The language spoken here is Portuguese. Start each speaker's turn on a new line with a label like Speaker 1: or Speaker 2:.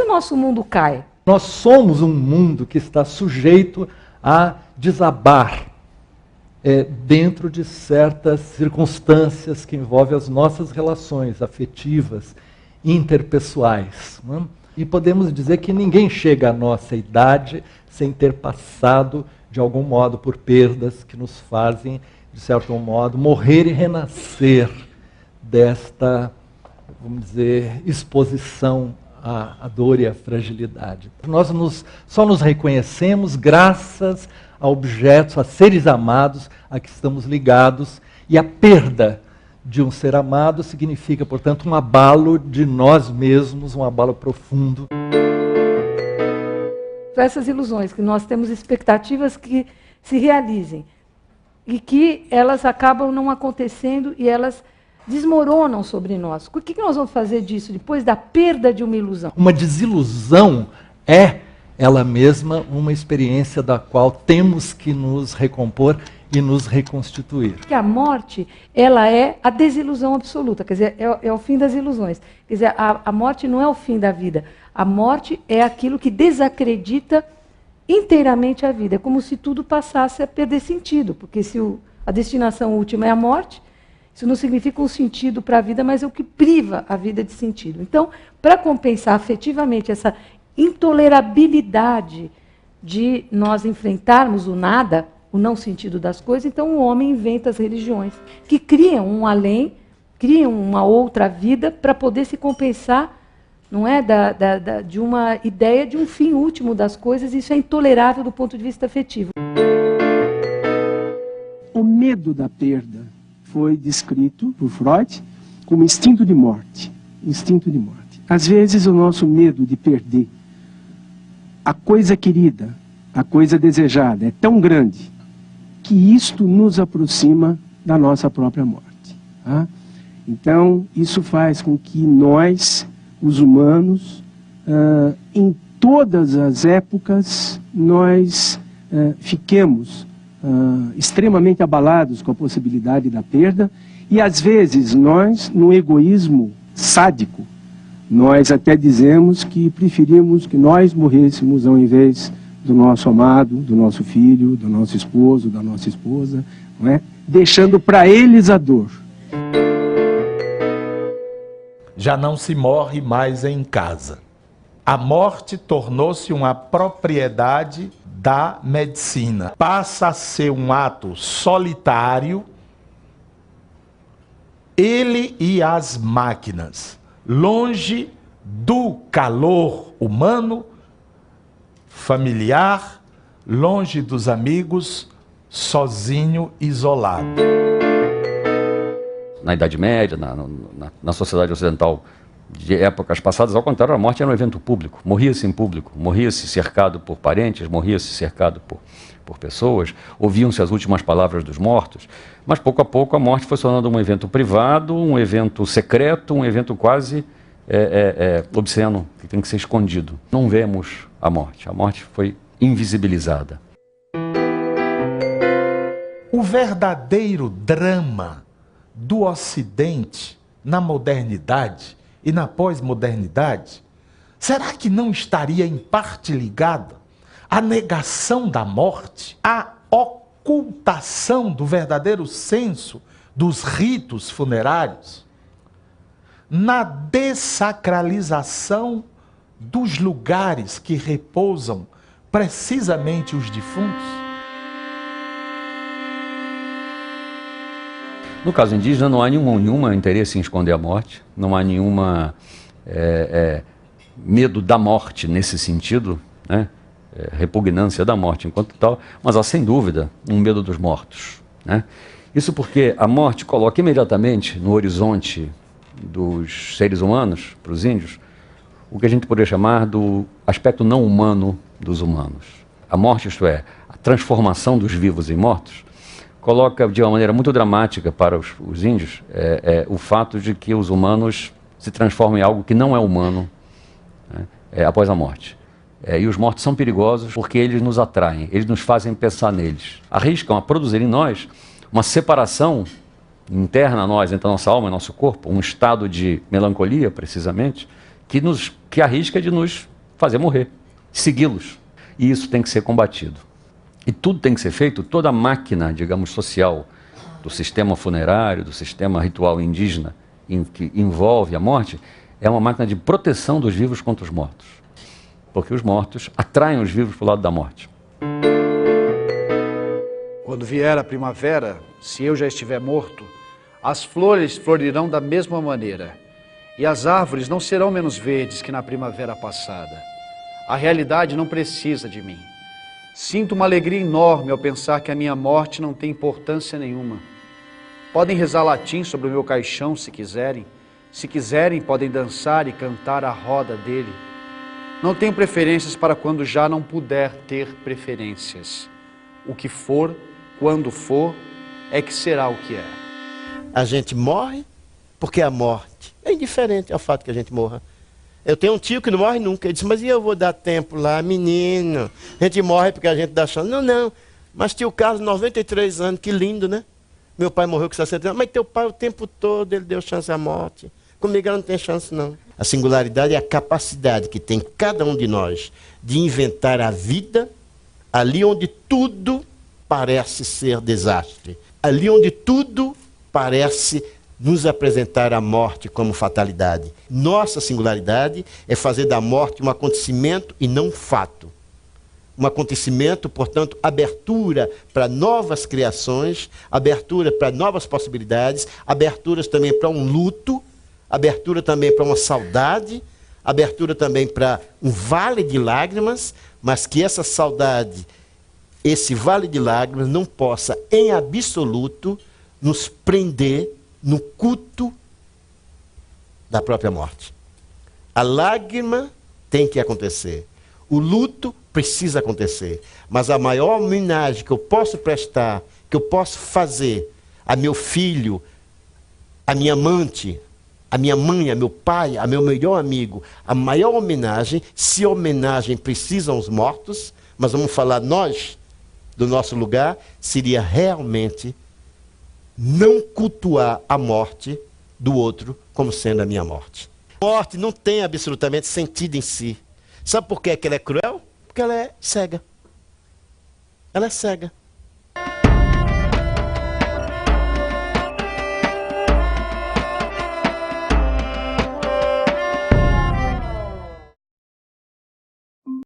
Speaker 1: se o nosso mundo cai?
Speaker 2: Nós somos um mundo que está sujeito a desabar dentro de certas circunstâncias que envolvem as nossas relações afetivas, interpessoais. Não é? E podemos dizer que ninguém chega à nossa idade sem ter passado, de algum modo, por perdas que nos fazem, de certo modo, morrer e renascer desta, vamos dizer, exposição à dor e à fragilidade. Nós só nos reconhecemos graças a objetos, a seres amados a que estamos ligados, e a perda de um ser amado significa, portanto, um abalo de nós mesmos, um abalo profundo.
Speaker 1: Essas ilusões, que nós temos expectativas que se realizem e que elas acabam não acontecendo e elas desmoronam sobre nós. O que nós vamos fazer disso depois da perda de uma ilusão?
Speaker 2: Uma desilusão é ela mesma uma experiência da qual temos que nos recompor e nos reconstituir.
Speaker 1: Porque a morte, ela é a desilusão absoluta, quer dizer, é o fim das ilusões. Quer dizer, a morte não é o fim da vida. A morte é aquilo que desacredita inteiramente a vida. É como se tudo passasse a perder sentido, porque se a destinação última é a morte, isso não significa um sentido para a vida, mas é o que priva a vida de sentido. Então, para compensar afetivamente essa intolerabilidade de nós enfrentarmos o nada, o não sentido das coisas, então o homem inventa as religiões, que criam um além, criam uma outra vida para poder se compensar, não é, de uma ideia de um fim último das coisas. Isso é intolerável do ponto de vista afetivo.
Speaker 3: O medo da perda foi descrito por Freud como instinto de morte. Instinto de morte. Às vezes o nosso medo de perder a coisa querida, a coisa desejada, é tão grande que isto nos aproxima da nossa própria morte. Tá? Então, isso faz com que nós, os humanos, em todas as épocas, nós fiquemos extremamente abalados com a possibilidade da perda, e às vezes nós, no egoísmo sádico, nós até dizemos que preferimos que nós morrêssemos ao invés do nosso amado, do nosso filho, do nosso esposo, da nossa esposa, não é? Deixando para eles a dor.
Speaker 4: Já não se morre mais em casa. A morte tornou-se uma propriedade da medicina. Passa a ser um ato solitário, ele e as máquinas, longe do calor humano, familiar, longe dos amigos, sozinho, isolado.
Speaker 5: Na Idade Média, na sociedade ocidental de épocas passadas, ao contrário, a morte era um evento público. Morria-se em público, morria-se cercado por parentes, morria-se cercado por pessoas, ouviam-se as últimas palavras dos mortos, mas pouco a pouco a morte foi se tornando um evento privado, um evento secreto, um evento quase obsceno, que tem que ser escondido. Não vemos a morte foi invisibilizada.
Speaker 4: O verdadeiro drama do Ocidente na modernidade e na pós-modernidade, será que não estaria em parte ligado à negação da morte, à ocultação do verdadeiro senso dos ritos funerários, na dessacralização dos lugares que repousam precisamente os defuntos?
Speaker 5: No caso indígena, não há nenhum interesse em esconder a morte, não há nenhuma medo da morte nesse sentido, né? Repugnância da morte enquanto tal, mas há sem dúvida um medo dos mortos, né? Isso porque a morte coloca imediatamente no horizonte dos seres humanos, para os índios, o que a gente poderia chamar do aspecto não humano dos humanos. A morte, isto é, a transformação dos vivos em mortos, coloca de uma maneira muito dramática para os índios o fato de que os humanos se transformam em algo que não é humano, né, após a morte. E os mortos são perigosos porque eles nos atraem, eles nos fazem pensar neles. Arriscam a produzir em nós uma separação interna a nós, entre a nossa alma e nosso corpo, um estado de melancolia, precisamente, que arrisca de nos fazer morrer, segui-los. E isso tem que ser combatido. E tudo tem que ser feito, toda a máquina, digamos, social, do sistema funerário, do sistema ritual indígena, que envolve a morte, é uma máquina de proteção dos vivos contra os mortos. Porque os mortos atraem os vivos para o lado da morte.
Speaker 6: Quando vier a primavera, se eu já estiver morto, as flores florirão da mesma maneira, e as árvores não serão menos verdes que na primavera passada. A realidade não precisa de mim. Sinto uma alegria enorme ao pensar que a minha morte não tem importância nenhuma. Podem rezar latim sobre o meu caixão se quiserem. Se quiserem, podem dançar e cantar à roda dele. Não tenho preferências para quando já não puder ter preferências. O que for, quando for, é que será o que é.
Speaker 7: A gente morre porque a morte é indiferente ao fato que a gente morra. Eu tenho um tio que não morre nunca. Ele disse, mas e eu vou dar tempo lá, menino? A gente morre porque a gente dá chance. Não, não. Mas tio Carlos, 93 anos, que lindo, né? Meu pai morreu com 60 anos. Mas teu pai o tempo todo, ele deu chance à morte. Comigo ela não tem chance, não. A singularidade é a capacidade que tem cada um de nós de inventar a vida ali onde tudo parece ser desastre. Ali onde tudo parece nos apresentar a morte como fatalidade. Nossa singularidade é fazer da morte um acontecimento e não um fato. Um acontecimento, portanto, abertura para novas criações, abertura para novas possibilidades, aberturas também para um luto, abertura também para uma saudade, abertura também para um vale de lágrimas, mas que essa saudade, esse vale de lágrimas não possa, em absoluto, nos prender no culto da própria morte. A lágrima tem que acontecer. O luto precisa acontecer. Mas a maior homenagem que eu posso prestar, que eu posso fazer a meu filho, a minha amante, a minha mãe, a meu pai, a meu melhor amigo, a maior homenagem, se homenagem precisam os mortos, mas vamos falar nós, do nosso lugar, seria realmente não cultuar a morte do outro como sendo a minha morte. A morte não tem absolutamente sentido em si. Sabe por que ela é cruel? Porque ela é cega. Ela é cega.